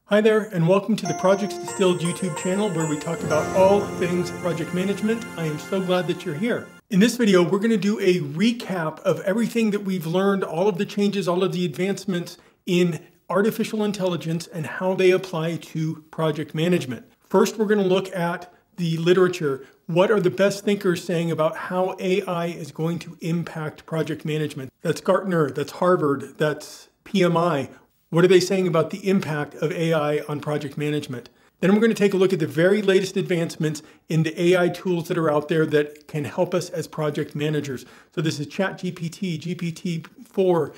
Hi there, and welcome to the Projects Distilled YouTube channel where we talk about all things project management. I am so glad that you're here. In this video, we're going to do a recap of everything that we've learned, all of the changes, all of the advancements in artificial intelligence and how they apply to project management. First, we're going to look at the literature. What are the best thinkers saying about how AI is going to impact project management? That's Gartner, that's Harvard, that's PMI. What are they saying about the impact of AI on project management? Then we're going to take a look at the very latest advancements in the AI tools that are out there that can help us as project managers. So this is ChatGPT, GPT-4,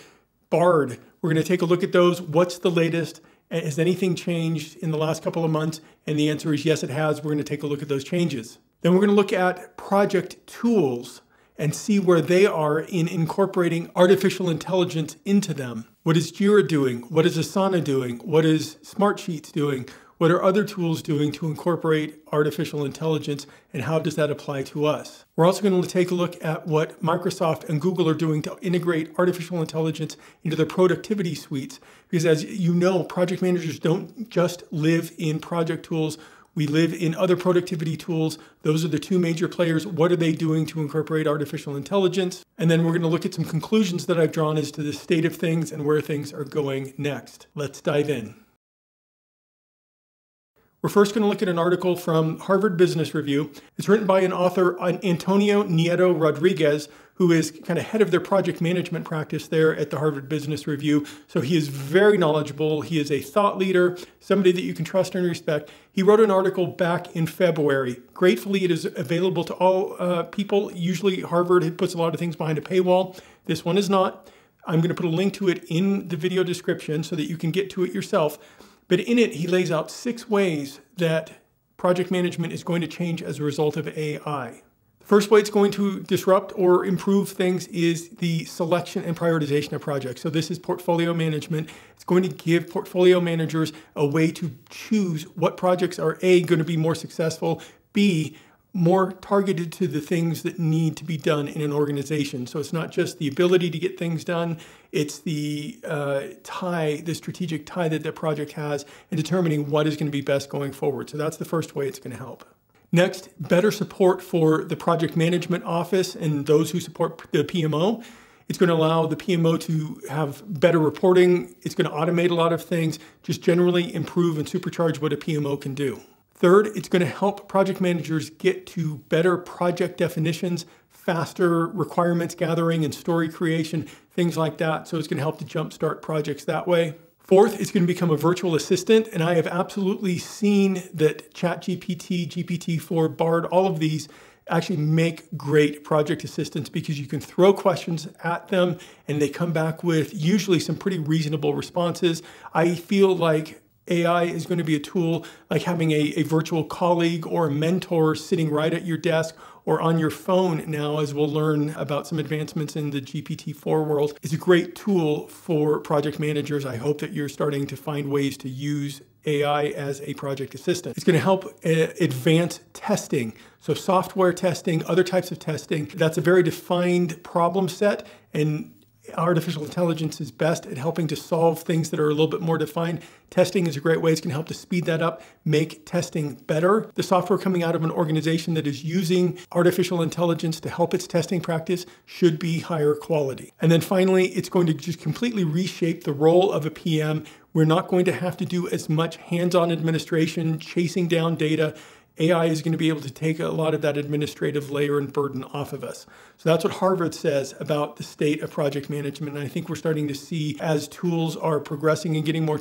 Bard. We're going to take a look at those. What's the latest? Has anything changed in the last couple of months? And the answer is yes, it has. We're going to take a look at those changes. Then we're going to look at project tools and see where they are in incorporating artificial intelligence into them. What is Jira doing? What is Asana doing? What is Smartsheets doing? What are other tools doing to incorporate artificial intelligence, and how does that apply to us? We're also going to take a look at what Microsoft and Google are doing to integrate artificial intelligence into their productivity suites. Because as you know, project managers don't just live in project tools. We live in other productivity tools. Those are the two major players. What are they doing to incorporate artificial intelligence? And then we're going to look at some conclusions that I've drawn as to the state of things and where things are going next. Let's dive in. We're first going to look at an article from Harvard Business Review. It's written by an author, Antonio Nieto Rodriguez, who is kind of head of their project management practice there at the Harvard Business Review. So he is very knowledgeable. He is a thought leader, somebody that you can trust and respect. He wrote an article back in February. Gratefully, it is available to all people. Usually Harvard puts a lot of things behind a paywall. This one is not. I'm going to put a link to it in the video description so that you can get to it yourself. But in it, he lays out 6 ways that project management is going to change as a result of AI. The first way it's going to disrupt or improve things is the selection and prioritization of projects. So this is portfolio management. It's going to give portfolio managers a way to choose what projects are A, going to be more successful, B, more targeted to the things that need to be done in an organization. So it's not just the ability to get things done, it's the the strategic tie that the project has in determining what is going to be best going forward. So that's the first way it's going to help. Next, better support for the project management office and those who support the PMO. It's going to allow the PMO to have better reporting. It's going to automate a lot of things, just generally improve and supercharge what a PMO can do. Third, it's going to help project managers get to better project definitions, faster requirements gathering and story creation, things like that. So it's going to help to jumpstart projects that way. Fourth, it's going to become a virtual assistant. And I have absolutely seen that ChatGPT, GPT-4, Bard, all of these actually make great project assistants because you can throw questions at them and they come back with usually some pretty reasonable responses. I feel like AI is going to be a tool like having a virtual colleague or a mentor sitting right at your desk or on your phone now, as we'll learn about some advancements in the GPT-4 world. It's a great tool for project managers. I hope that you're starting to find ways to use AI as a project assistant. It's going to help advance testing. So software testing, other types of testing, that's a very defined problem set, and artificial intelligence is best at helping to solve things that are a little bit more defined. Testing is a great way. It's going to help to speed that up, make testing better. The software coming out of an organization that is using artificial intelligence to help its testing practice should be higher quality. And then finally, it's going to just completely reshape the role of a PM. We're not going to have to do as much hands-on administration, chasing down data. AI is going to be able to take a lot of that administrative layer and burden off of us. So that's what Harvard says about the state of project management. And I think we're starting to see, as tools are progressing and getting more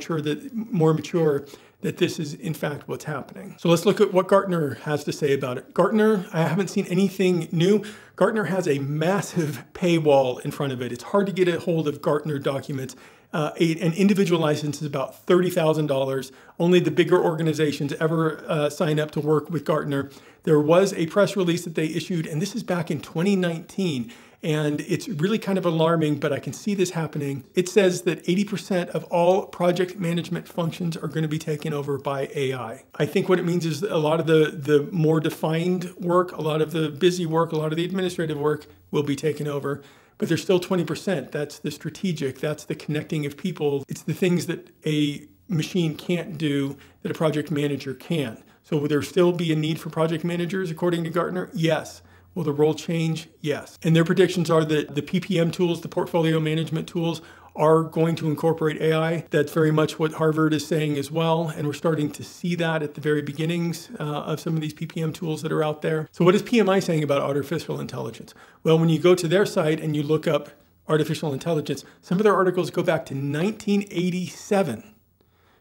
mature, that this is in fact what's happening. So let's look at what Gartner has to say about it. Gartner, I haven't seen anything new. Gartner has a massive paywall in front of it. It's hard to get a hold of Gartner documents. An individual license is about $30,000. Only the bigger organizations ever sign up to work with Gartner. There was a press release that they issued, and this is back in 2019. And it's really kind of alarming, but I can see this happening. It says that 80% of all project management functions are going to be taken over by AI. I think what it means is that a lot of the more defined work, a lot of the busy work, a lot of the administrative work will be taken over. But there's still 20%. That's the strategic, that's the connecting of people. It's the things that a machine can't do that a project manager can. So will there still be a need for project managers according to Gartner? Yes. Will the role change? Yes. And their predictions are that the PPM tools, the portfolio management tools, are going to incorporate AI. That's very much what Harvard is saying as well. And we're starting to see that at the very beginnings of some of these PPM tools that are out there. So what is PMI saying about artificial intelligence? Well, when you go to their site and you look up artificial intelligence, some of their articles go back to 1987.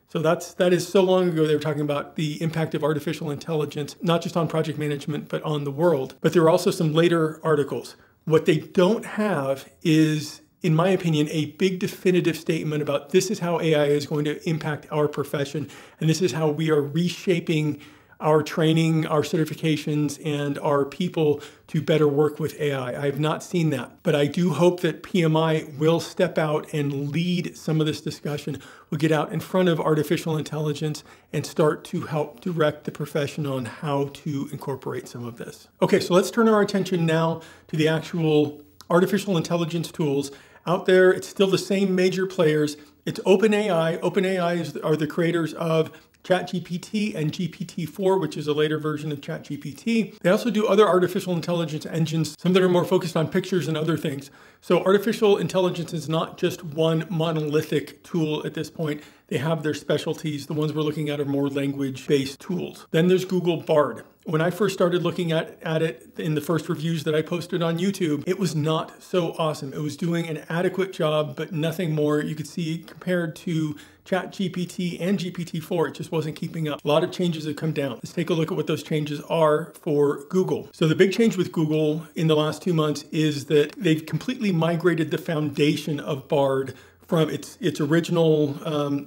So that is so long ago. They were talking about the impact of artificial intelligence, not just on project management, but on the world. But there are also some later articles. What they don't have is, in my opinion, a big definitive statement about this is how AI is going to impact our profession, and this is how we are reshaping our training, our certifications, and our people to better work with AI. I have not seen that, but I do hope that PMI will step out and lead some of this discussion. We'll get out in front of artificial intelligence and start to help direct the profession on how to incorporate some of this. Okay, so let's turn our attention now to the actual artificial intelligence tools. Out there, it's still the same major players. It's OpenAI. OpenAI are the creators of ChatGPT and GPT-4, which is a later version of ChatGPT. They also do other artificial intelligence engines, some that are more focused on pictures and other things. So artificial intelligence is not just one monolithic tool at this point. They have their specialties. The ones we're looking at are more language-based tools. Then there's Google Bard. When I first started looking at it in the first reviews that I posted on YouTube, it was not so awesome. It was doing an adequate job, but nothing more. You could see compared to ChatGPT and GPT-4, it just wasn't keeping up. A lot of changes have come down. Let's take a look at what those changes are for Google. So the big change with Google in the last 2 months is that they've completely migrated the foundation of Bard from its original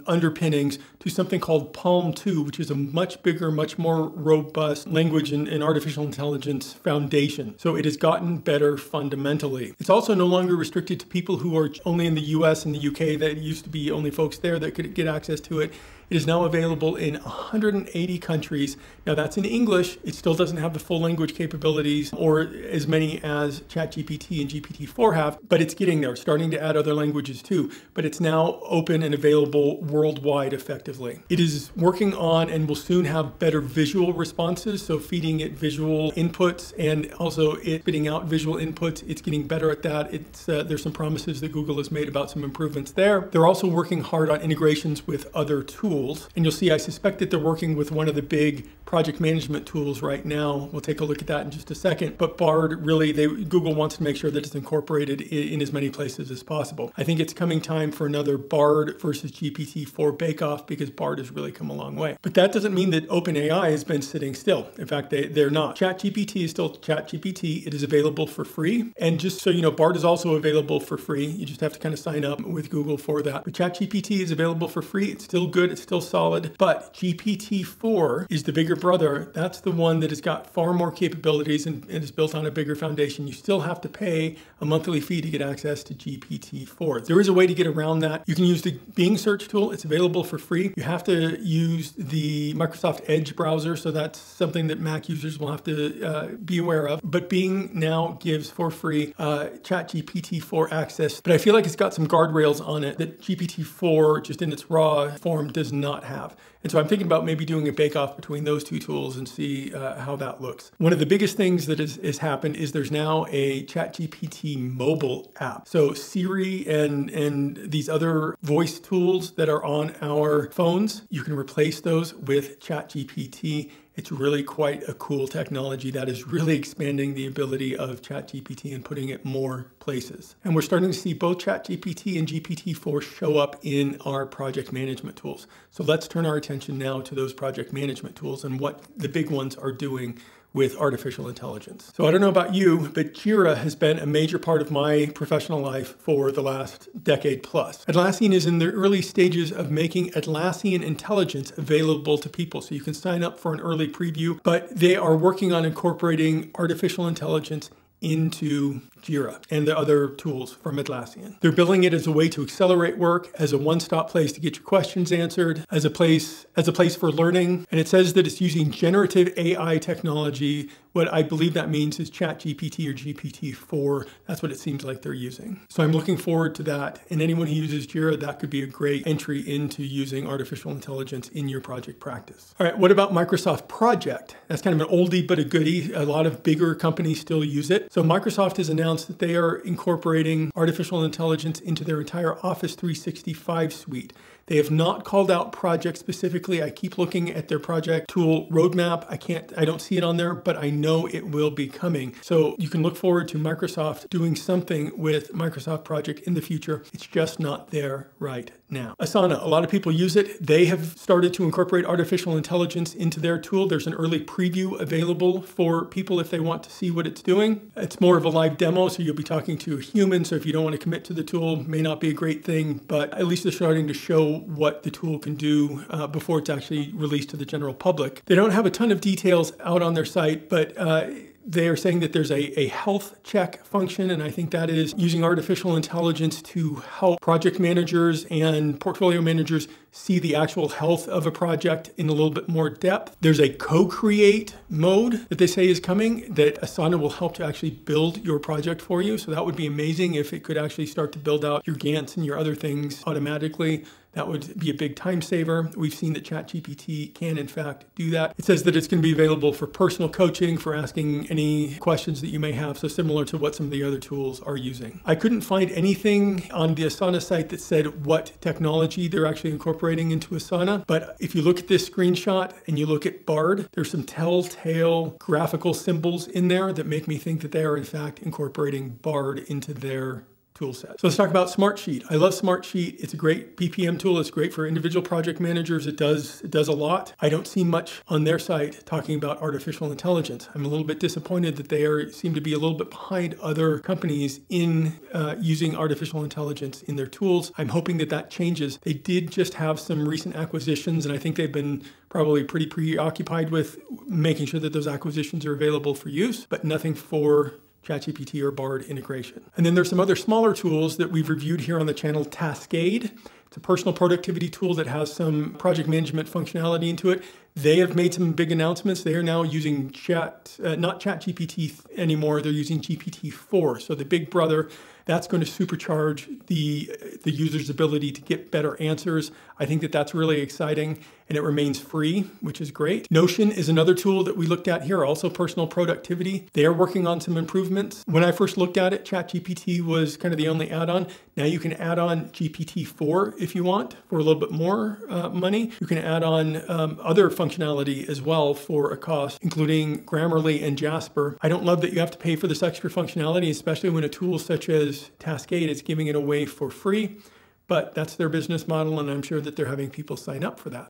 underpinnings to something called Palm 2, which is a much bigger, much more robust language and artificial intelligence foundation. So it has gotten better fundamentally. It's also no longer restricted to people who are only in the US and the UK. That used to be only folks there that could get access to it. It is now available in 180 countries. Now that's in English. It still doesn't have the full language capabilities or as many as ChatGPT and GPT-4 have, but it's getting there. It's starting to add other languages too, but it's now open and available worldwide effectively. It is working on and will soon have better visual responses. So feeding it visual inputs and also it spitting out visual inputs. It's getting better at that. There's some promises that Google has made about some improvements there. They're also working hard on integrations with other tools. And you'll see, I suspect that they're working with one of the big project management tools right now. We'll take a look at that in just a second. But Bard, really, Google wants to make sure that it's incorporated in as many places as possible. I think it's coming time for another Bard versus GPT-4 bake-off because Bard has really come a long way. But that doesn't mean that OpenAI has been sitting still. In fact, they're not. ChatGPT is still ChatGPT. It is available for free. And just so you know, Bard is also available for free. You just have to kind of sign up with Google for that. But ChatGPT is available for free. It's still good. It's still solid. But GPT-4 is the bigger brother. That's the one that has got far more capabilities and is built on a bigger foundation. You still have to pay a monthly fee to get access to GPT-4. There is a way to get around that. You can use the Bing search tool. It's available for free. You have to use the Microsoft Edge browser, so that's something that Mac users will have to be aware of. But Bing now gives for free ChatGPT-4 access, but I feel like it's got some guardrails on it that GPT-4, just in its raw form, does not have. And so I'm thinking about maybe doing a bake-off between those two tools and see how that looks. One of the biggest things that has happened is there's now a ChatGPT mobile app. So Siri and these other voice tools that are on our phones, you can replace those with ChatGPT. It's really quite a cool technology that is really expanding the ability of ChatGPT and putting it more places. And we're starting to see both ChatGPT and GPT-4 show up in our project management tools. So let's turn our attention now to those project management tools and what the big ones are doing with artificial intelligence. So I don't know about you, but Jira has been a major part of my professional life for the last decade plus. Atlassian is in the early stages of making Atlassian intelligence available to people. So you can sign up for an early preview, but they are working on incorporating artificial intelligence into Jira and the other tools from Atlassian. They're billing it as a way to accelerate work, as a one-stop place to get your questions answered, as a place for learning. And it says that it's using generative AI technology. What I believe that means is ChatGPT or GPT-4. That's what it seems like they're using. So I'm looking forward to that. And anyone who uses Jira, that could be a great entry into using artificial intelligence in your project practice. All right, what about Microsoft Project? That's kind of an oldie but a goodie. A lot of bigger companies still use it. So Microsoft has announced that they are incorporating artificial intelligence into their entire Office 365 suite. They have not called out project specifically. I keep looking at their project tool roadmap. I don't see it on there, but I know it will be coming. So you can look forward to Microsoft doing something with Microsoft Project in the future. It's just not there right now. Asana, a lot of people use it. They have started to incorporate artificial intelligence into their tool. There's an early preview available for people if they want to see what it's doing. It's more of a live demo, so you'll be talking to a human. So if you don't want to commit to the tool, may not be a great thing, but at least they're starting to show what the tool can do before it's actually released to the general public. They don't have a ton of details out on their site, but they are saying that there's a health check function, and I think that is using artificial intelligence to help project managers and portfolio managers see the actual health of a project in a little bit more depth. There's a co-create mode that they say is coming that Asana will help to actually build your project for you. So that would be amazing if it could actually start to build out your Gantt and your other things automatically. That would be a big time saver. We've seen that ChatGPT can, in fact, do that. It says that it's going to be available for personal coaching, for asking any questions that you may have, so similar to what some of the other tools are using. I couldn't find anything on the Asana site that said what technology they're actually incorporating into Asana, but if you look at this screenshot and you look at Bard, there's some telltale graphical symbols in there that make me think that they are, in fact, incorporating Bard into their tool set. So let's talk about Smartsheet. I love Smartsheet. It's a great PPM tool. It's great for individual project managers. It does a lot. I don't see much on their site talking about artificial intelligence. I'm a little bit disappointed that they seem to be a little bit behind other companies in using artificial intelligence in their tools. I'm hoping that that changes. They did just have some recent acquisitions, and I think they've been probably pretty preoccupied with making sure that those acquisitions are available for use, but nothing for ChatGPT or Bard integration. And then there's some other smaller tools that we've reviewed here on the channel. Tascade. It's a personal productivity tool that has some project management functionality into it. They have made some big announcements. They are now using not ChatGPT anymore. They're using GPT-4. So the big brother, that's going to supercharge the user's ability to get better answers. I think that that's really exciting, and it remains free, which is great. Notion is another tool that we looked at here, also personal productivity. They are working on some improvements. When I first looked at it, ChatGPT was kind of the only add-on. Now you can add on GPT-4 if you want for a little bit more money. You can add on other functionality as well for a cost, including Grammarly and Jasper. I don't love that you have to pay for this extra functionality, especially when a tool such as Tascade is giving it away for free, but that's their business model, and I'm sure that they're having people sign up for that.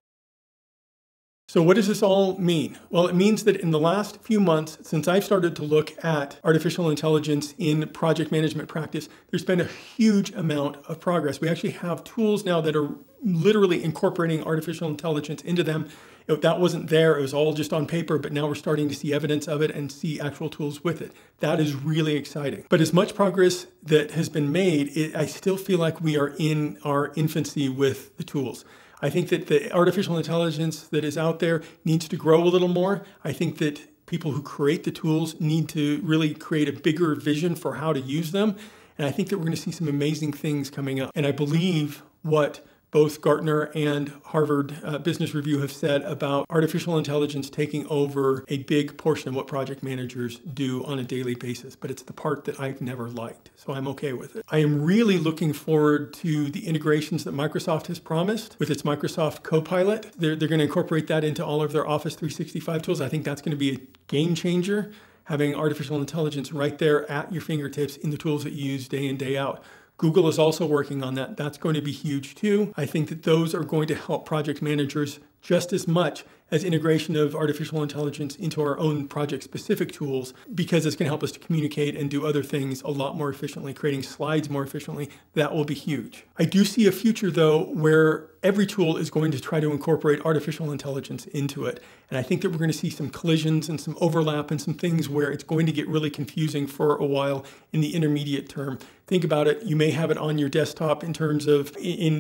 So what does this all mean? Well, it means that in the last few months, since I've started to look at artificial intelligence in project management practice, there's been a huge amount of progress. We actually have tools now that are literally incorporating artificial intelligence into them. That wasn't there, it was all just on paper, but now we're starting to see evidence of it and see actual tools with it. That is really exciting. But as much progress that has been made, I still feel like we are in our infancy with the tools. I think that the artificial intelligence that is out there needs to grow a little more. I think that people who create the tools need to really create a bigger vision for how to use them. And I think that we're going to see some amazing things coming up. And I believe what both Gartner and Harvard Business Review have said about artificial intelligence taking over a big portion of what project managers do on a daily basis, but it's the part that I've never liked, so I'm okay with it. I am really looking forward to the integrations that Microsoft has promised with its Microsoft Copilot. They're going to incorporate that into all of their Office 365 tools. I think that's going to be a game changer, having artificial intelligence right there at your fingertips in the tools that you use day in, day out. Google is also working on that. That's going to be huge too. I think that those are going to help project managers just as much as integration of artificial intelligence into our own project-specific tools, because it's going to help us to communicate and do other things a lot more efficiently, creating slides more efficiently. That will be huge. I do see a future, though, where every tool is going to try to incorporate artificial intelligence into it. And I think that we're going to see some collisions and some overlap and some things where it's going to get really confusing for a while in the intermediate term. Think about it. You may have it on your desktop in terms of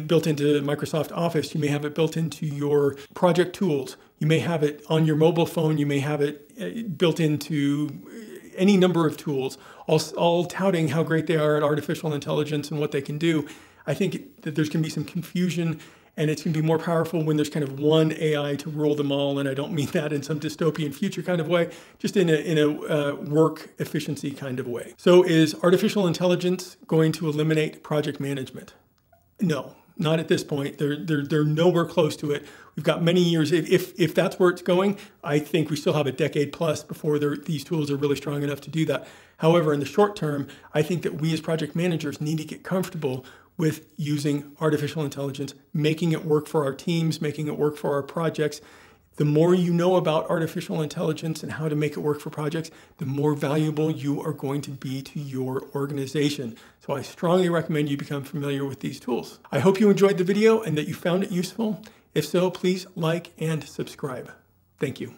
built into Microsoft Office. You may have it built into your project tools. You may have it on your mobile phone. You may have it built into any number of tools, all touting how great they are at artificial intelligence and what they can do. I think that there's going to be some confusion, and it's going to be more powerful when there's kind of one AI to rule them all. And I don't mean that in some dystopian future kind of way, just in a work efficiency kind of way. So is artificial intelligence going to eliminate project management? No, not at this point. They're nowhere close to it. We've got many years. If that's where it's going, I think we still have a decade plus before these tools are really strong enough to do that. However, in the short term, I think that we as project managers need to get comfortable with using artificial intelligence, making it work for our teams, making it work for our projects. The more you know about artificial intelligence and how to make it work for projects, the more valuable you are going to be to your organization. So I strongly recommend you become familiar with these tools. I hope you enjoyed the video and that you found it useful. If so, please like and subscribe. Thank you.